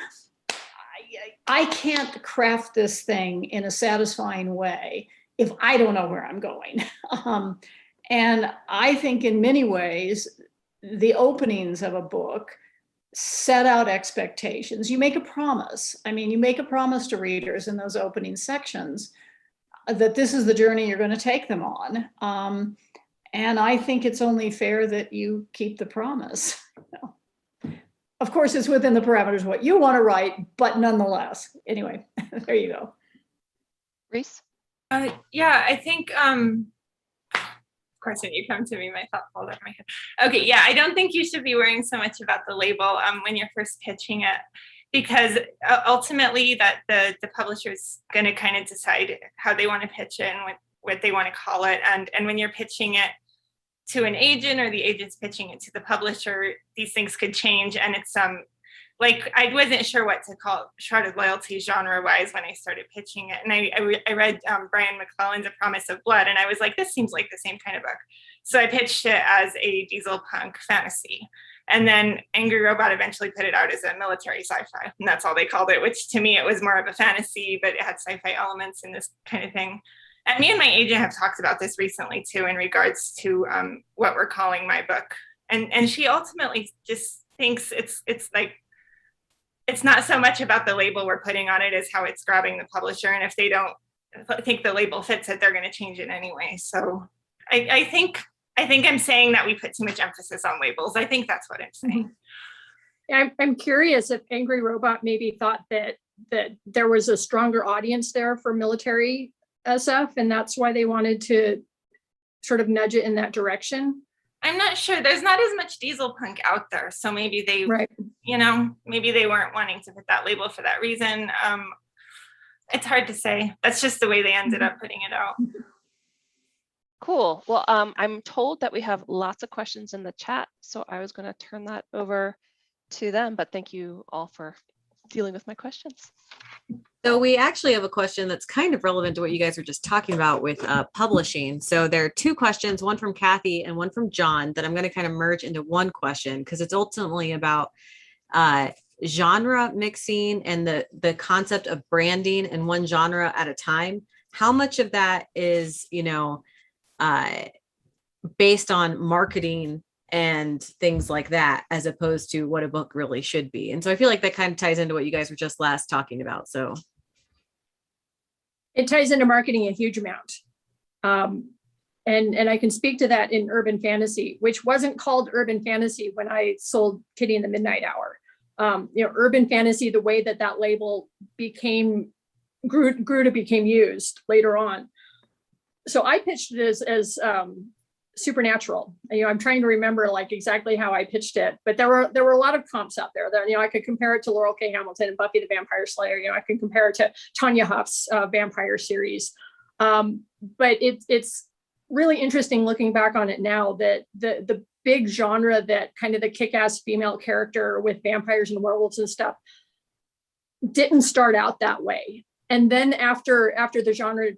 C: I can't craft this thing in a satisfying way if I don't know where I'm going. And I think in many ways, the openings of a book set out expectations. You make a promise. You make a promise to readers in those opening sections that this is the journey you're going to take them on. And I think it's only fair that you keep the promise. Of course, it's within the parameters of what you want to write, but nonetheless, anyway, there you go.
B: Reese?
E: I think, of course, when you come to me, my thought falls out of my head. Okay, yeah, I don't think you should be worrying so much about the label when you're first pitching it. because ultimately that the publisher is going to kind of decide how they want to pitch it and what they want to call it. And when you're pitching it to an agent or the agent's pitching it to the publisher, these things could change. And it's like, I wasn't sure what to call Shrouded Loyalty genre-wise when I started pitching it. And I read Brian McClellan's A Promise of Blood, and I was like, this seems like the same kind of book. So I pitched it as a diesel punk fantasy. And then Angry Robot eventually put it out as a military sci-fi, and that's all they called it, which to me, it was more of a fantasy, but it had sci-fi elements and this kind of thing. And me and my agent have talked about this recently too, in regards to what we're calling my book. And she ultimately just thinks it's like, it's not so much about the label we're putting on it as how it's grabbing the publisher. And if they don't think the label fits it, they're going to change it anyway. So I think I'm saying that we put too much emphasis on labels. I think that's what I'm saying.
D: I'm curious if Angry Robot maybe thought that there was a stronger audience there for military SF, and that's why they wanted to sort of nudge it in that direction.
E: I'm not sure. There's not as much diesel punk out there. So maybe they,
D: right.
E: Maybe they weren't wanting to put that label for that reason. It's hard to say. That's just the way they ended up putting it out.
B: Cool. Well, I'm told that we have lots of questions in the chat, so I was going to turn that over to them, but thank you all for dealing with my questions.
F: So we actually have a question that's kind of relevant to what you guys were just talking about with publishing. So there are two questions, one from Kathy and one from John, that I'm going to kind of merge into one question, because it's ultimately about genre mixing and the concept of branding in one genre at a time. How much of that is, based on marketing and things like that, as opposed to what a book really should be? And so I feel like that kind of ties into what you guys were just last talking about. So
D: it ties into marketing a huge amount. And I can speak to that in urban fantasy, which wasn't called urban fantasy when I sold Kitty in the Midnight Hour. Urban fantasy, the way that label grew to became used later on. So I pitched it as supernatural. I'm trying to remember like exactly how I pitched it, but there were a lot of comps out there that, I could compare it to Laurel K. Hamilton and Buffy the Vampire Slayer. I could compare it to Tanya Huff's vampire series. But it's really interesting looking back on it now that the big genre, that kind of the kick-ass female character with vampires and werewolves and stuff, didn't start out that way. And then after the genre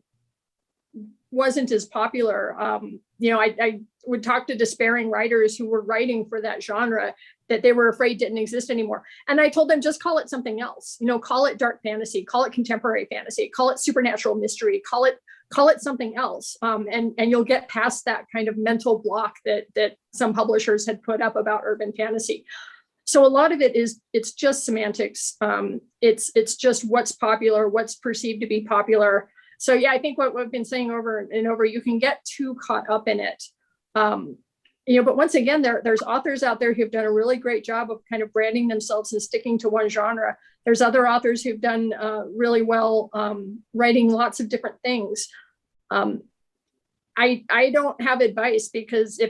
D: wasn't as popular, I would talk to despairing writers who were writing for that genre that they were afraid didn't exist anymore. And I told them, just call it something else. Call it dark fantasy, call it contemporary fantasy, call it supernatural mystery, call it something else. And you'll get past that kind of mental block that some publishers had put up about urban fantasy. So a lot of it's just semantics. It's just what's popular, what's perceived to be popular. So yeah, I think what we've been saying over and over, you can get too caught up in it. But once again, there's authors out there who've done a really great job of kind of branding themselves and sticking to one genre. There's other authors who've done really well writing lots of different things. I don't have advice, because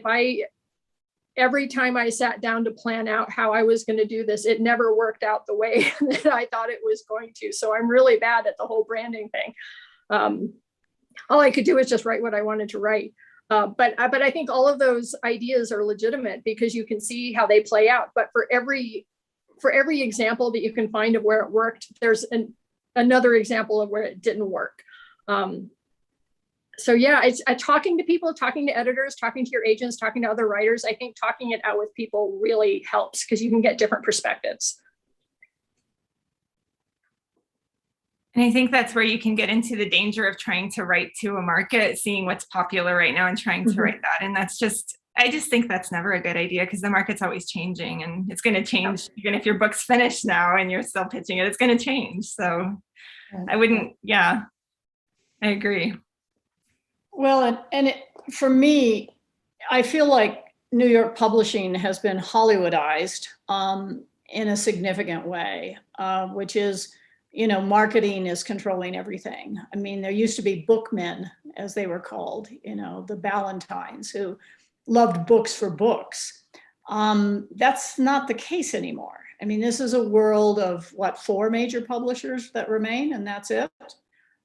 D: every time I sat down to plan out how I was going to do this, it never worked out the way that I thought it was going to. So I'm really bad at the whole branding thing. All I could do is just write what I wanted to write. But I think all of those ideas are legitimate, because you can see how they play out. But for every example that you can find of where it worked, there's another example of where it didn't work. So yeah, it's talking to people, talking to editors, talking to your agents, talking to other writers. I think talking it out with people really helps, because you can get different perspectives.
E: And I think that's where you can get into the danger of trying to write to a market, seeing what's popular right now and trying to write that. And I just think that's never a good idea, because the market's always changing, and it's going to change. Even if your book's finished now and you're still pitching it, it's going to change. So I wouldn't, I agree.
C: Well, for me, I feel like New York publishing has been Hollywoodized in a significant way, which is, marketing is controlling everything. I mean, there used to be bookmen, as they were called, the Ballantines, who loved books for books. That's not the case anymore. I mean, this is a world of what, 4 major publishers that remain, and that's it.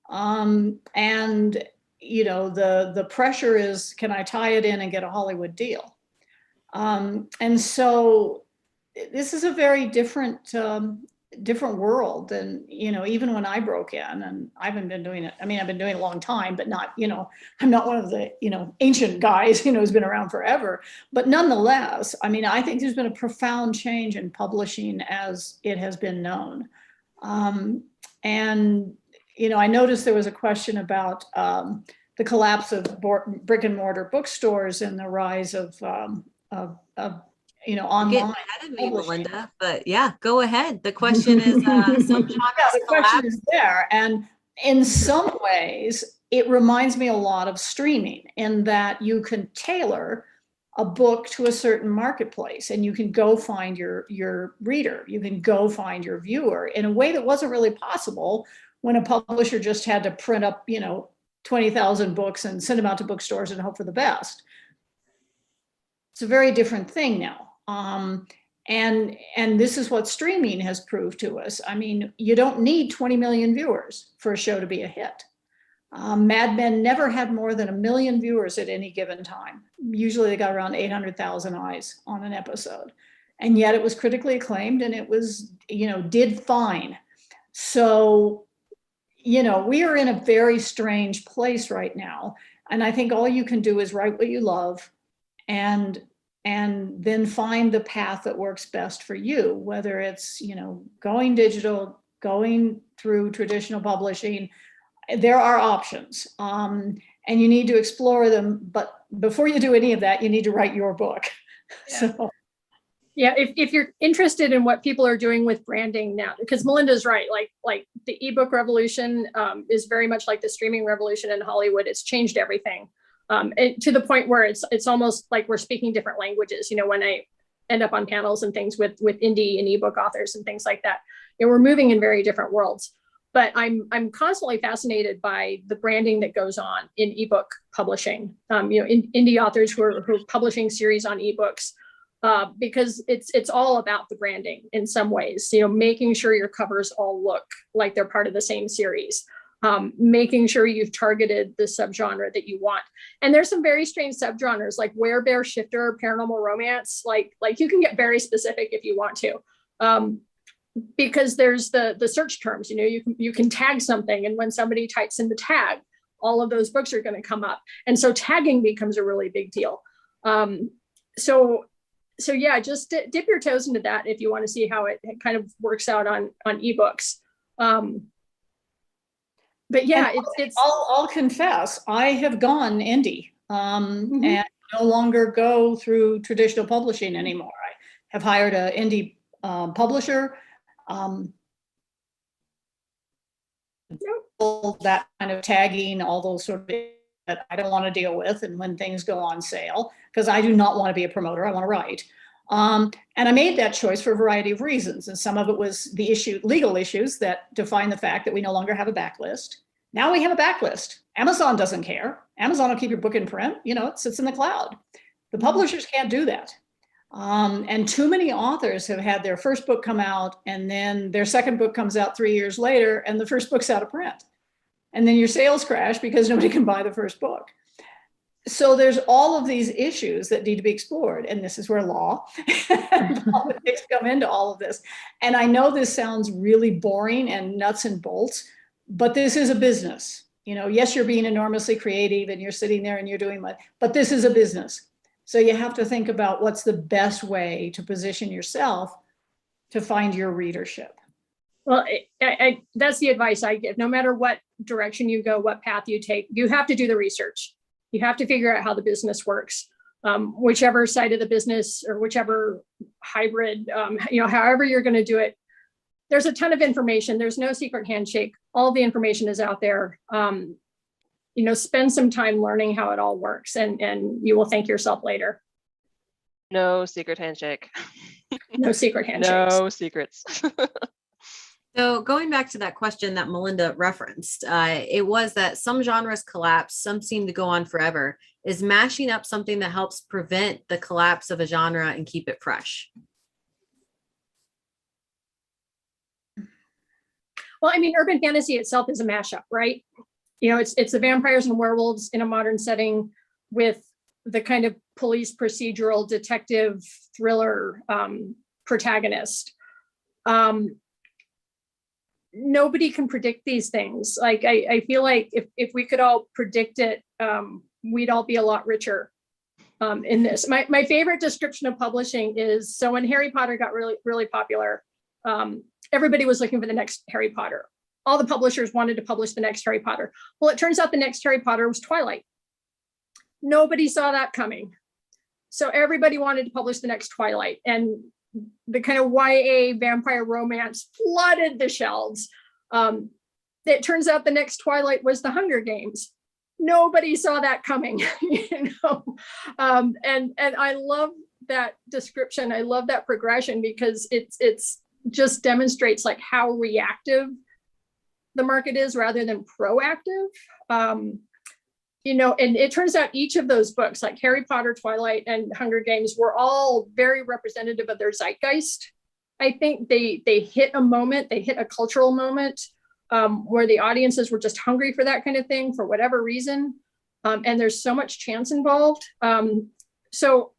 C: And you know, the pressure is, can I tie it in and get a Hollywood deal? And so this is a very different world than, you know, even when I broke in, and I haven't been doing it. I mean, I've been doing it a long time, but not, you know, I'm not one of the, you know, ancient guys, you know, who's been around forever. But nonetheless, I mean, I think there's been a profound change in publishing as it has been known. And, you know, I noticed there was a question about the collapse of brick and mortar bookstores and the rise of you know,
F: You're getting
C: online.
F: ahead of me,
C: publishing.
F: Melinda, but yeah, go ahead. The question is, some genres
C: Yeah, the question
F: collapse.
C: is there. And in some ways, it reminds me a lot of streaming in that you can tailor a book to a certain marketplace, and you can go find your reader, you can go find your viewer in a way that wasn't really possible when a publisher just had to print up, you know, 20,000 books and send them out to bookstores and hope for the best. It's a very different thing now. And this is what streaming has proved to us. I mean, you don't need 20 million viewers for a show to be a hit. Mad Men never had more than 1 million viewers at any given time. Usually they got around 800,000 eyes on an episode. And yet it was critically acclaimed, and it was, you know, did fine. So, you know, we are in a very strange place right now. And I think all you can do is write what you love, and then find the path that works best for you, whether it's, you know, going digital, going through traditional publishing. There are options, and you need to explore them. But before you do any of that, you need to write your book.
E: Yeah.
C: So
D: Yeah, if you're interested in what people are doing with branding now, because Melinda's right, like the ebook revolution is very much like the streaming revolution in Hollywood. It's changed everything, and to the point where it's almost like we're speaking different languages. You know, when I end up on panels and things with indie and ebook authors and things like that, you know, we're moving in very different worlds. But I'm constantly fascinated by the branding that goes on in ebook publishing. You know, indie authors who are publishing series on ebooks. Because it's all about the branding in some ways, you know, making sure your covers all look like they're part of the same series, making sure you've targeted the subgenre that you want. And there's some very strange subgenres like werebear shifter, paranormal romance, like you can get very specific if you want to, because there's the search terms, you know, you can tag something, and when somebody types in the tag, all of those books are going to come up. And so tagging becomes a really big deal. So yeah, just dip your toes into that if you want to see how it kind of works out on ebooks. But yeah, it's.
C: I'll confess, I have gone indie,
D: Mhm.
C: and no longer go through traditional publishing anymore. I have hired an indie publisher. That kind of tagging, all those sort of things that I don't want to deal with, and when things go on sale, because I do not want to be a promoter, I want to write. And I made that choice for a variety of reasons. And some of it was the legal issues that define the fact that we no longer have a backlist. Now we have a backlist. Amazon doesn't care. Amazon will keep your book in print. You know, it sits in the cloud. The publishers can't do that. And too many authors have had their first book come out, and then their second book comes out 3 years later, and the first book's out of print. And then your sales crash because nobody can buy the first book. So there's all of these issues that need to be explored. And this is where law and politics come into all of this. And I know this sounds really boring and nuts and bolts, but this is a business. You know, yes, you're being enormously creative and you're sitting there and you're doing what, but this is a business. So you have to think about what's the best way to position yourself to find your readership.
D: Well, that's the advice I give. No matter what direction you go, what path you take, you have to do the research. You have to figure out how the business works, whichever side of the business or whichever hybrid, you know, however you're going to do it. There's a ton of information. There's no secret handshake. All the information is out there. You know, spend some time learning how it all works, and you will thank yourself later.
B: No secret handshake.
D: No secret handshakes.
B: No secrets.
F: So going back to that question that Melinda referenced, it was that some genres collapse, some seem to go on forever. Is mashing up something that helps prevent the collapse of a genre and keep it fresh?
D: Well, I mean, urban fantasy itself is a mashup, right? You know, it's the vampires and werewolves in a modern setting with the kind of police procedural detective thriller protagonist. Nobody can predict these things. Like, I feel like if we could all predict it, we'd all be a lot richer in this. My favorite description of publishing is, so when Harry Potter got really, really popular, everybody was looking for the next Harry Potter. All the publishers wanted to publish the next Harry Potter. Well, it turns out the next Harry Potter was Twilight. Nobody saw that coming. So everybody wanted to publish the next Twilight, and the kind of YA vampire romance flooded the shelves. It turns out the next Twilight was the Hunger Games. Nobody saw that coming, you know. And I love that description. I love that progression, because it's just demonstrates like how reactive the market is rather than proactive. You know, and it turns out each of those books, like Harry Potter, Twilight, and Hunger Games, were all very representative of their zeitgeist. I think they hit a moment, they hit a cultural moment where the audiences were just hungry for that kind of thing for whatever reason. And there's so much chance involved. So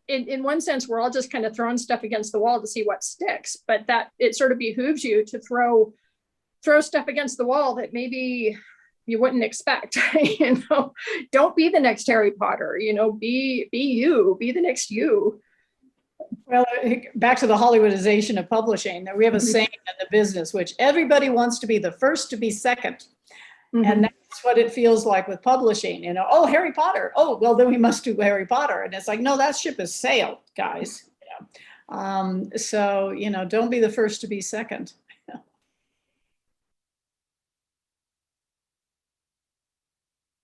D: in one sense, we're all just kind of throwing stuff against the wall to see what sticks, but that it sort of behooves you to throw stuff against the wall that maybe you wouldn't expect. You know, don't be the next Harry Potter, you know, be you, be the next you.
C: Well, back to the Hollywoodization of publishing, that we have a saying in the business, which everybody wants to be the first to be second. And that's what it feels like with publishing, you know. Oh, Harry Potter. Oh, well, then we must do Harry Potter. And it's like, no, that ship has sailed, guys. So, you know, don't be the first to be second.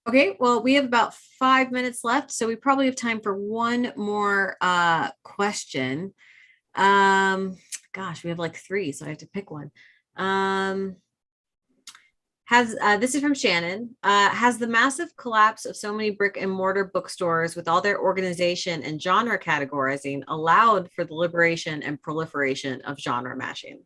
F: Okay, well, we have about 5 minutes left, so we probably have time for one more question. Gosh, we have like 3, so I have to pick one. This is from Shannon. Has the massive collapse of so many brick and mortar bookstores with all their organization and genre categorizing allowed for the liberation and proliferation of genre mashing?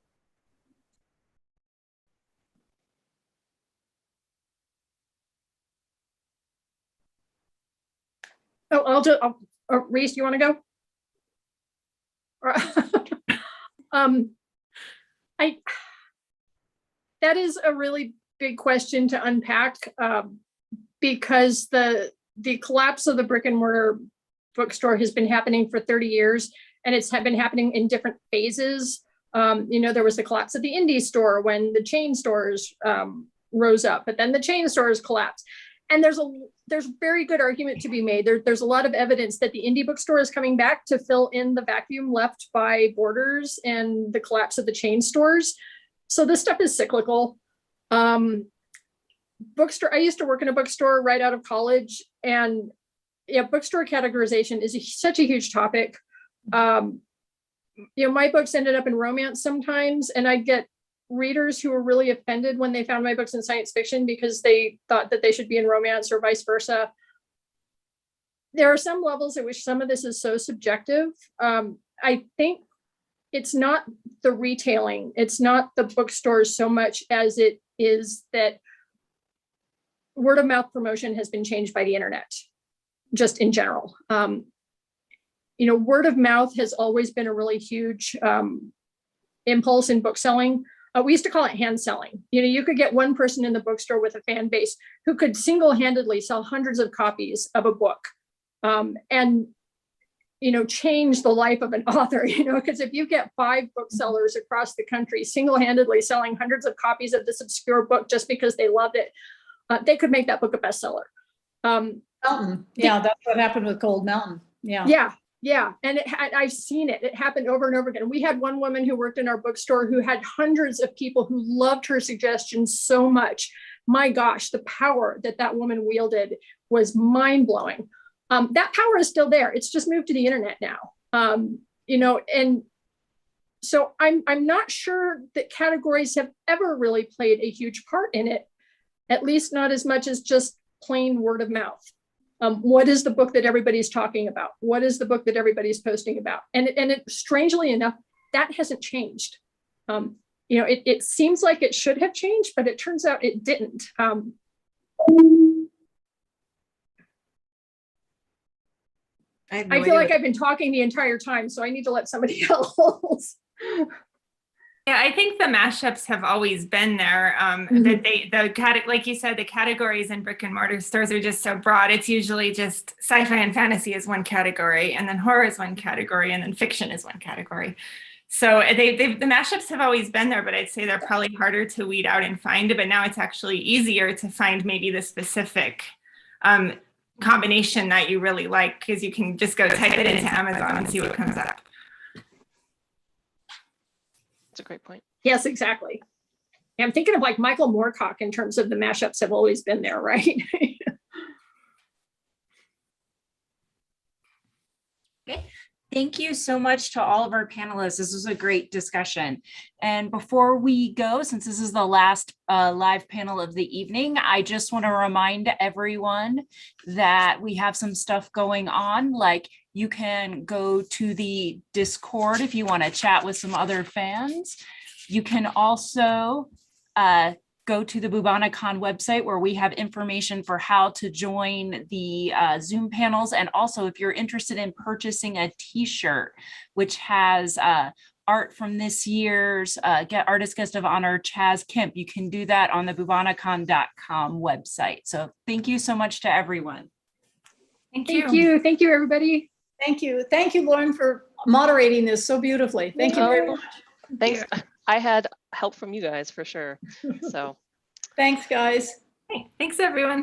D: Oh, Reese, you want to go? That is a really big question to unpack, because the collapse of the brick and mortar bookstore has been happening for 30 years, and it's been happening in different phases. You know, there was the collapse of the indie store when the chain stores rose up, but then the chain stores collapsed. And there's very good argument to be made. There's a lot of evidence that the indie bookstore is coming back to fill in the vacuum left by Borders and the collapse of the chain stores. So this stuff is cyclical. Bookstore. I used to work in a bookstore right out of college, and yeah, bookstore categorization is such a huge topic. You know, my books ended up in romance sometimes, and I get readers who were really offended when they found my books in science fiction because they thought that they should be in romance or vice versa. There are some levels at which some of this is so subjective. I think it's not the retailing, it's not the bookstores so much as it is that word of mouth promotion has been changed by the internet, just in general. You know, word of mouth has always been a really huge impulse in book selling. We used to call it hand selling. You know, you could get one person in the bookstore with a fan base who could single-handedly sell hundreds of copies of a book, and, you know, change the life of an author, you know, because if you get 5 booksellers across the country single-handedly selling hundreds of copies of this obscure book just because they loved it, they could make that book a bestseller.
C: Mountain. Yeah, that's what happened with Cold Mountain. Yeah.
D: Yeah, and I've seen it. It happened over and over again. We had one woman who worked in our bookstore who had hundreds of people who loved her suggestions so much. My gosh, the power that woman wielded was mind-blowing. That power is still there. It's just moved to the internet now. You know, and so I'm not sure that categories have ever really played a huge part in it, at least not as much as just plain word of mouth. What is the book that everybody's talking about? What is the book that everybody's posting about? And it, strangely enough, that hasn't changed. You you know, it seems like it should have changed, but it turns out it didn't. I feel like I've been talking the entire time, so I need to let somebody else.
E: Yeah, I think the mashups have always been there. That like you said, the categories in brick and mortar stores are just so broad. It's usually just sci-fi and fantasy is one category, and then horror is one category, and then fiction is one category. So the mashups have always been there, but I'd say they're probably harder to weed out and find. But now it's actually easier to find maybe the specific combination that you really like, because you can just go type it into Amazon and see what comes up.
B: That's a great point.
D: Yes, exactly. I'm thinking of like Michael Moorcock in terms of the mashups have always been there, right?
A: Okay. Thank you so much to all of our panelists. This was a great discussion. And before we go, since this is the last live panel of the evening, I just want to remind everyone that we have some stuff going on. Like, you can go to the Discord if you want to chat with some other fans. You can also go to the Bubonicon website, where we have information for how to join the Zoom panels. And also, if you're interested in purchasing a t-shirt, which has art from this year's Artist Guest of Honor, Chaz Kemp, you can do that on the bubonicon.com website. So thank you so much to everyone.
E: Thank
D: Thank you. Thank you, everybody.
C: Thank you. Thank you, Lauren, for moderating this so beautifully. Thank you very much.
B: Thanks. I had help from you guys for sure. So
C: Thanks, guys.
E: Thanks, everyone.